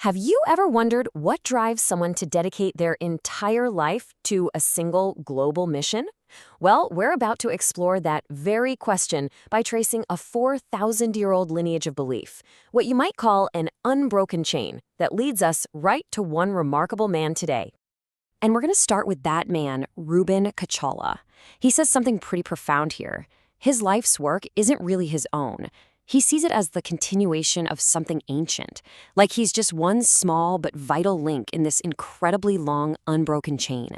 Have you ever wondered what drives someone to dedicate their entire life to a single global mission? Well, we're about to explore that very question by tracing a 4,000-year-old lineage of belief, what you might call an unbroken chain that leads us right to one remarkable man today. And we're going to start with that man, Reuben Kachala. He says something pretty profound here. His life's work isn't really his own. He sees it as the continuation of something ancient, like he's just one small but vital link in this incredibly long, unbroken chain.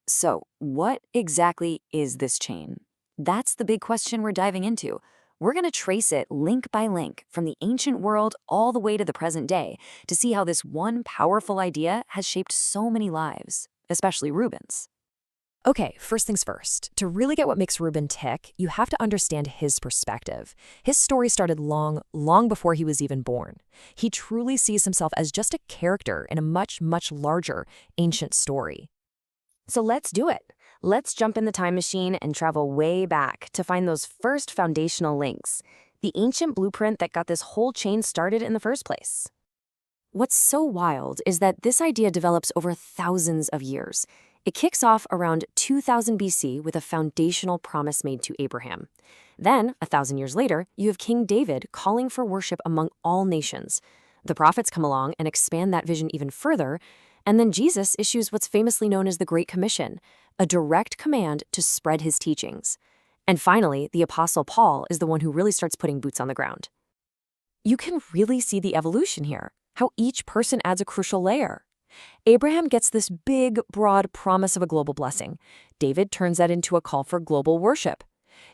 So, what exactly is this chain? That's the big question we're diving into. We're going to trace it link by link from the ancient world all the way to the present day to see how this one powerful idea has shaped so many lives, especially Reuben's. Okay, first things first. To really get what makes Reuben tick, you have to understand his perspective. His story started long before he was even born. He truly sees himself as just a character in a much larger ancient story. So let's do it. Let's jump in the time machine and travel way back to find those first foundational links, the ancient blueprint that got this whole chain started in the first place. What's so wild is that this idea develops over thousands of years. It kicks off around 2000 BC with a foundational promise made to Abraham. Then, 1,000 years later, you have King David calling for worship among all nations. The prophets come along and expand that vision even further, and then Jesus issues what's famously known as the Great Commission, a direct command to spread his teachings. And finally, the Apostle Paul is the one who really starts putting boots on the ground. You can really see the evolution here, how each person adds a crucial layer. Abraham gets this big, broad promise of a global blessing. David turns that into a call for global worship.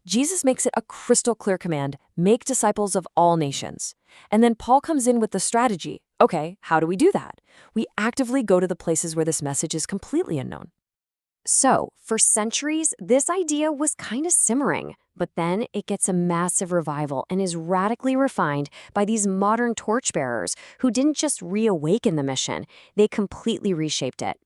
Jesus makes it a crystal clear command, make disciples of all nations. And then Paul comes in with the strategy. Okay, how do we do that? We actively go to the places where this message is completely unknown. So, for centuries, this idea was kind of simmering, but then it gets a massive revival and is radically refined by these modern torchbearers who didn't just reawaken the mission, they completely reshaped it.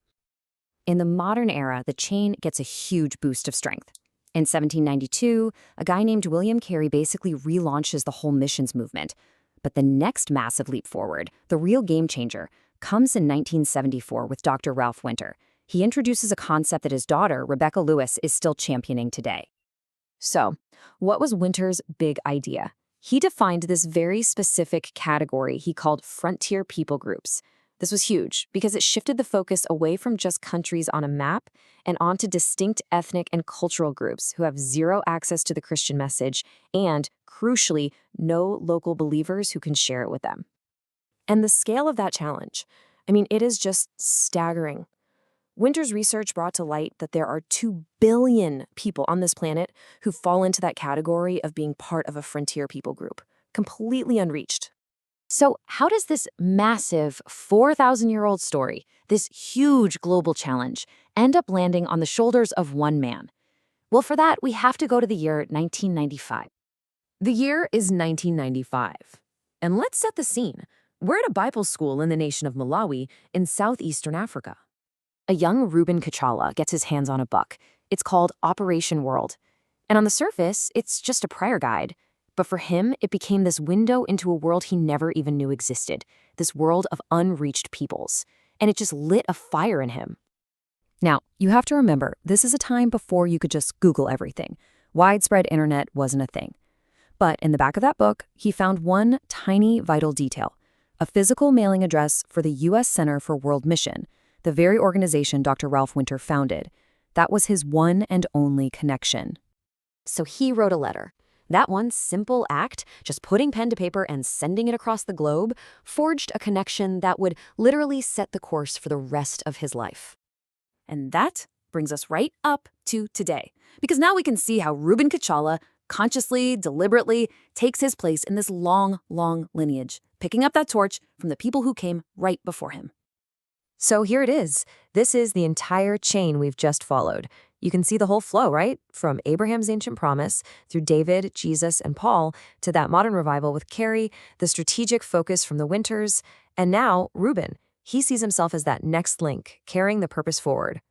In the modern era, the chain gets a huge boost of strength. In 1792, a guy named William Carey basically relaunches the whole missions movement. But the next massive leap forward, the real game changer, comes in 1974 with Dr. Ralph Winter. He introduces a concept that his daughter, Rebecca Lewis, is still championing today. So, what was Winter's big idea? He defined this very specific category he called frontier people groups. This was huge because it shifted the focus away from just countries on a map and onto distinct ethnic and cultural groups who have zero access to the Christian message and, crucially, no local believers who can share it with them. And the scale of that challenge, it is just staggering. Winter's research brought to light that there are 2 billion people on this planet who fall into that category of being part of a frontier people group, completely unreached. So how does this massive 4,000-year-old story, this huge global challenge, end up landing on the shoulders of one man? Well, for that, we have to go to the year 1995. The year is 1995. And let's set the scene. We're at a Bible school in the nation of Malawi in southeastern Africa. A young Reuben Kachala gets his hands on a book. It's called Operation World. And on the surface, it's just a prayer guide. But for him, it became this window into a world he never even knew existed, this world of unreached peoples. And it just lit a fire in him. Now, you have to remember, this is a time before you could just Google everything. Widespread internet wasn't a thing. But in the back of that book, he found one tiny vital detail, a physical mailing address for the U.S. Center for World Mission, the very organization Dr. Ralph Winter founded. That was his one and only connection. So he wrote a letter. That one simple act, just putting pen to paper and sending it across the globe, forged a connection that would literally set the course for the rest of his life. And that brings us right up to today, because now we can see how Reuben Kachala consciously, deliberately takes his place in this long lineage, picking up that torch from the people who came right before him. So here it is. This is the entire chain we've just followed. You can see the whole flow, right? From Abraham's ancient promise, through David, Jesus, and Paul, to that modern revival with Carey, the strategic focus from the Winters, and now Reuben. He sees himself as that next link, carrying the purpose forward.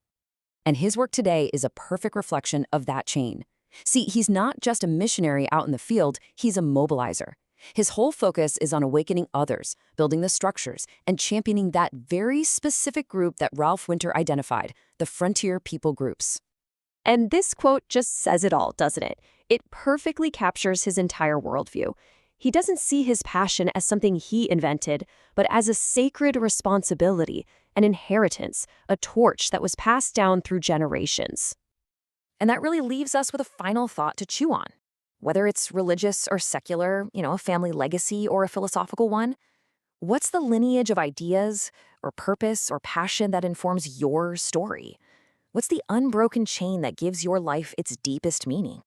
And his work today is a perfect reflection of that chain. See, he's not just a missionary out in the field, he's a mobilizer. His whole focus is on awakening others, building the structures, and championing that very specific group that Ralph Winter identified, the frontier people groups. And this quote just says it all, doesn't it? It perfectly captures his entire worldview. He doesn't see his passion as something he invented, but as a sacred responsibility, an inheritance, a torch that was passed down through generations. And that really leaves us with a final thought to chew on. Whether it's religious or secular, a family legacy or a philosophical one, what's the lineage of ideas or purpose or passion that informs your story? What's the unbroken chain that gives your life its deepest meaning?